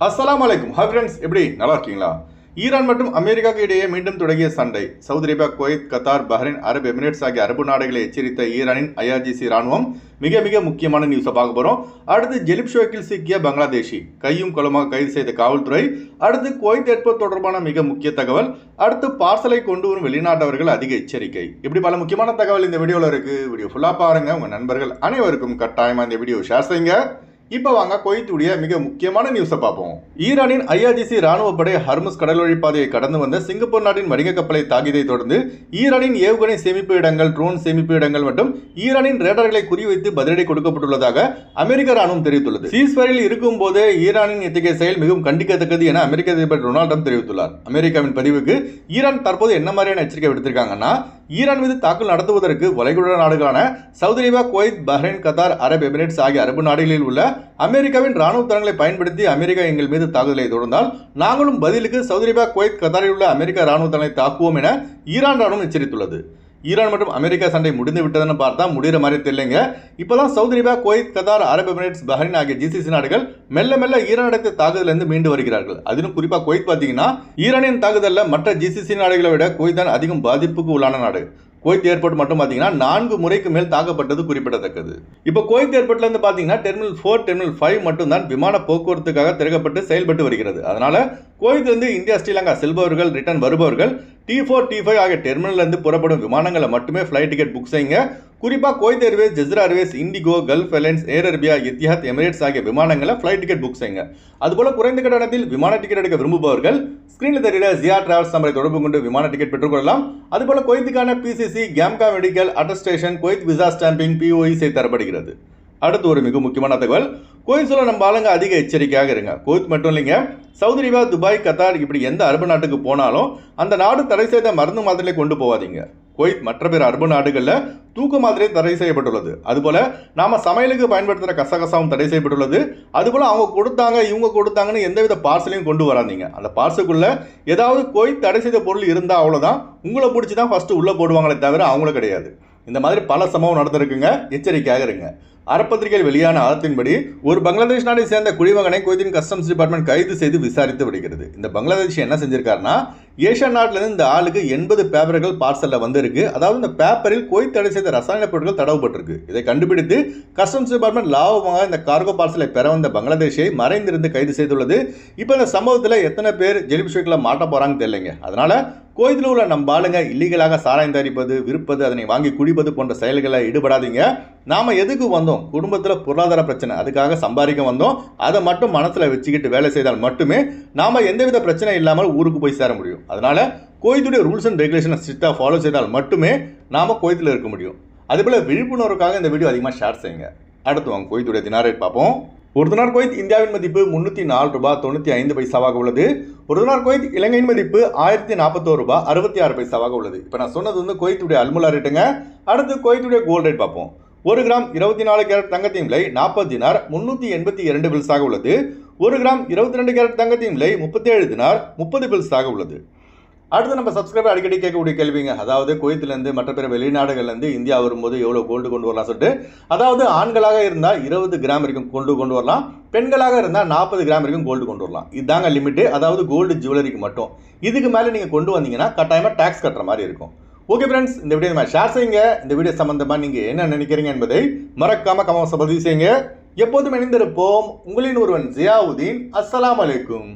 அஸ்ஸலாமு அலைக்கும். Hi friends, எப்படி நல்லா இருக்கீங்களா? ஈரான் மற்றும் அமெரிக்காவுக்கு இடையே மீண்டும் தொடங்கிய சண்டை. Saudi Arabia, Kuwait, Qatar, Bahrain, அரபு எமிரேட்ஸ் ஆகிய அரபு நாடுகளை எச்சரித்த ஈரானின் ஐஆர்ஜிசி ராணுவம் மிக முக்கியமான நியூஸை பார்க்க போகிறோம். அடுத்து ஜெலிப் ஷோக்கில் சிக்கிய பங்களாதேஷி கையும் களமாக கைது செய்த காவல்துறை. அடுத்து குவைத் ஏற்பது தொடர்பான மிக முக்கிய தகவல். அடுத்து பார்சலை கொண்டு வரும் வெளிநாட்டவர்கள் அதிக எச்சரிக்கை. இப்படி பல முக்கியமான தகவல் இந்த வீடியோவில் இருக்கு. வீடியோ ஃபுல்லாக பாருங்க. உங்கள் நண்பர்கள் அனைவருக்கும் கட்டாயமாக இந்த வீடியோ ஷேர் செய்யுங்க. இப்போ வாங்க குவைத்துடைய மிக முக்கியமான நியூஸை பார்ப்போம். ஈரானின் ஐஆர்ஜிசி ராணுவ படை ஹர்முஸ் கடல்வழி பாதையை கடந்து வந்த சிங்கப்பூர் நாட்டின் வணிக கப்பலை தாக்கியதை தொடர்ந்து ஈரானின் ஏவுகணை சேமிப்பு இடங்கள், ட்ரோன் சேமிப்பு இடங்கள் மற்றும் ஈரானின் ரேடார்களை குறிவைத்து பதிலடி கொடுக்கப்பட்டுள்ளதாக அமெரிக்க ராணுவம் தெரிவித்துள்ளது. சீஸ்ஃபயரில் இருக்கும் போதே ஈரானின் இத்தகைய செயல் மிகவும் கண்டிக்கத்தக்கது என அமெரிக்க அதிபர் டொனால்ட் ட்ரம்ப் தெரிவித்துள்ளார். அமெரிக்காவின் பதிவுக்கு ஈரான் தற்போது என்ன மாதிரியான எச்சரிக்கை விடுத்திருக்காங்கன்னா, ஈரான் மீது தாக்குதல் நடத்துவதற்கு வளைகுடா நாடுகளான Saudi Arabia, Kuwait, Bahrain, Qatar, அரபு எமிரேட்ஸ் ஆகிய அரபு நாடுகளில் உள்ள அமெரிக்காவின் ராணுவ தளங்களை பயன்படுத்தி அமெரிக்கா எங்கள் மீது தாக்குதலை தொடர்ந்தால் நாங்களும் பதிலுக்கு சவுதி அரேபியா, குவைத், கத்தாரில் உள்ள அமெரிக்க ராணுவ தளங்களை தாக்குவோம் என ஈரான் ராணுவம் எச்சரித்துள்ளது. ஈரான் மற்றும் அமெரிக்கா சண்டை முடிந்து விட்டதுன்னு பார்த்தா முடிகிற மாதிரி தெரியலைங்க. இப்போதான் சவுதி அரேபியா, குவைத், கத்தார், அரபு எமிரேட்ஸ், பஹ்ரைன் ஆகிய ஜிசிசி நாடுகள் மெல்ல ஈரான் நடத்திய தாக்குதலிருந்து மீண்டு வருகிறார்கள். அதிலும் குறிப்பாக குவைத் பார்த்தீங்கன்னா, ஈரானின் தாக்குதலில் மற்ற ஜிசிசி நாடுகளை விட குவைத் தான் அதிகம் பாதிப்புக்கு உள்ளான நாடு. குவைத் ஏர்போர்ட் மட்டும் பார்த்தீங்கன்னா 4 முறைக்கு மேல் தாக்கப்பட்டது குறிப்பிடத்தக்கது. இப்போ குவைத் ஏர்போர்ட்ல இருந்து பார்த்தீங்கன்னா டெர்மினல் 4, டெர்மினல் 5 மட்டும் தான் விமான போக்குவரத்துக்காக திறக்கப்பட்டு செயல்பட்டு வருகிறது. அதனால குவைத்திலிருந்து இந்தியா, ஸ்ரீலங்கா செல்பவர்கள், ரிட்டர்ன் வருபவர்கள் T4, T5 ஆகிய டெர்மினல் இருந்து புறப்படும் விமானங்களை மட்டுமே ஃபிளைட் டிக்கெட் புக் செய்யுங்க. குறிப்பாக Kuwait Airways, Jazeera Airways, IndiGo, Gulf Airlines, Air Arabia, Etihad, Emirates ஆகிய விமானங்களை ஃபிளைட் டிக்கெட் புக் செய்யுங்க. அதுபோல குறைந்த கட்டணத்தில் விமான டிக்கெட் எடுக்க விரும்புபவர்கள் ஸ்கிரீனில் தெரிகிற ஜியா டிராவல்ஸ் நம்பரை தொடர்பு கொண்டு விமான டிக்கெட் பெற்றுக்கொள்ளலாம். அதுபோல குவைத்துக்கான பிசிசி, கேம்கா medical attestation, Kuwait visa stamping, POE தரப்படுகிறது. அடுத்து ஒரு மிக முக்கியமான தகவல். குவைத் சொல்ல நம்ம ஆளுங்க அதிக எச்சரிக்கையாக இருங்க. குவைத் மட்டும் இல்லைங்க, சவுதி அரேபியா, துபாய், கத்தார் இப்படி எந்த அரபு நாட்டுக்கு போனாலும் அந்த நாடு தடை செய்த மருந்து மாத்திரையை கொண்டு போவாதீங்க. குவைத் மற்ற பிற அரபு நாடுகளில் தூக்க மாத்திரை தடை செய்யப்பட்டுள்ளது. அதுபோல நாம சமையலுக்கு பயன்படுத்துகிற கசகசாவும் தடை செய்யப்பட்டுள்ளது. அதுபோல அவங்க கொடுத்தாங்க, இவங்க கொடுத்தாங்கன்னு எந்தவித பார்சலையும் கொண்டு வராதீங்க. அந்த பார்சலுக்குள்ள ஏதாவது குவைத் தடை செய்த பொருள் இருந்தால் அவ்வளோதான், உங்களை பிடிச்சி தான் ஃபர்ஸ்ட் உள்ள போடுவாங்களே தவிர அவங்களும் கிடையாது. இந்த மாதிரி பல சம்பவம் நடந்திருக்குங்க. எச்சரிக்கையாக இருங்க. அறப்பத்திரிகையில் வெளியான ஆதத்தின்படி ஒரு பங்களாதேஷ் நாட்டை சேர்ந்த குடிமகனை குவைத்தின் கஸ்டம்ஸ் டிபார்ட்மெண்ட் கைது செய்து விசாரித்து வருகிறது. இந்த பங்களாதேஷ் என்ன செஞ்சிருக்காருன்னா, ஏஷியன் நாட்டிலிருந்து இந்த ஆளுக்கு 80 பேப்பர்கள் பார்சலில் வந்திருக்கு. அதாவது இந்த பேப்பரில் குவைத் தடை செய்த ரசாயன பொருட்கள் தடவப்பட்டிருக்கு. இதை கண்டுபிடித்து கஸ்டம்ஸ் டிபார்ட்மெண்ட் லாபமாக இந்த கார்கோ பார்சலை பெற வந்த பங்களாதேஷை மறைந்திருந்து கைது செய்துள்ளது. இப்போ இந்த சம்பவத்தில் எத்தனை பேர் ஜெலிப் ஷோக்கில் மாட்ட போறாங்கன்னு தெரியலைங்க. அதனால குவைத்தில் உள்ள நம்ம ஆளுங்க இல்லீகலாக சாராயம் தயாரிப்பது, விற்பது, அதனை வாங்கி குடிப்பது போன்ற செயல்களை ஈடுபடாதீங்க. நாம எதுக்கு வந்தோம்? குடும்பத்தில் பொருளாதார பிரச்சனை, அதுக்காக சம்பாதிக்க வந்தோம். அதை மட்டும் மனசில் வச்சுக்கிட்டு வேலை செய்தால் மட்டுமே நாம எந்தவித பிரச்சனை இல்லாமல் ஊருக்கு போய் சேர முடியும். அதனால குவைத்துடைய ரூல்ஸ் அண்ட் ரெகுலேஷனை ஸ்ட்ரிக்டாக ஃபாலோ செய்தால் மட்டுமே நாம குவைத்தில் இருக்க முடியும். அதுபோல விழிப்புணர்வுக்காக இந்த வீடியோ அதிகமாக ஷேர் செய்யுங்க. அடுத்து வாங்க குவைத்துடைய தினார் ரேட் பார்ப்போம். ஒரு தினார் குவைத் இந்தியாவின் மதிப்பு 304 ரூபாய் 95 பைசாவாக உள்ளது. ஒரு தினார் குவைத் இலங்கையின் மதிப்பு 1041 ரூபாய் 66 பைசாவாக உள்ளது. இப்போ நான் சொன்னது வந்து குவைத்துடைய அல்முலா ரேட்டுங்க. அடுத்து குவைத்துடைய கோல்ட் ரேட் பார்ப்போம். 1 கிராம் 24 கேரட் தங்கத்தின் விலை 40 தினார் 382 பில்ஸாக உள்ளது. 1 கிராம் 22 கேரட் தங்கத்தின் விலை 37 தினார் 30 பில்ஸாக உள்ளது. அடுத்து நம்ம சப்ஸ்கிரைபர் அடிக்கடி கேட்கக்கூடிய கேள்விங்க, அதாவது குவைத்திலேருந்து மற்ற பிற வெளிநாடுகள்லேருந்து இந்தியா வரும்போது எவ்வளோ கோல்டு கொண்டு வரலாம் சொல்லிட்டு. அதாவது ஆண்களாக இருந்தால் 20 கிராம் வரைக்கும் கொண்டு வரலாம், பெண்களாக இருந்தால் 40 கிராம் வரைக்கும் கோல்டு கொண்டு வரலாம். இதுதாங்க லிமிட்டு, அதாவது கோல்டு ஜுவல்லரிக்கு மட்டும். இதுக்கு மேலே நீங்கள் கொண்டு வந்தீங்கன்னா கட்டாயமாக டேக்ஸ் கட்டுற மாதிரி இருக்கும். ஓகே ஃப்ரெண்ட்ஸ், இந்த வீடியோ நம்ம ஷேர் செய்யுங்க. இந்த வீடியோ சம்பந்தமாக நீங்கள் என்ன நினைக்கிறீங்க என்பதை மறக்காம கமெண்ட்ஸ் பதிவு செய்யுங்க. எப்போதும் இணைந்திருப்போம். உங்களின் ஒருவன் ஜியாவுதீன். அஸ்ஸலாமு அலைக்கும்.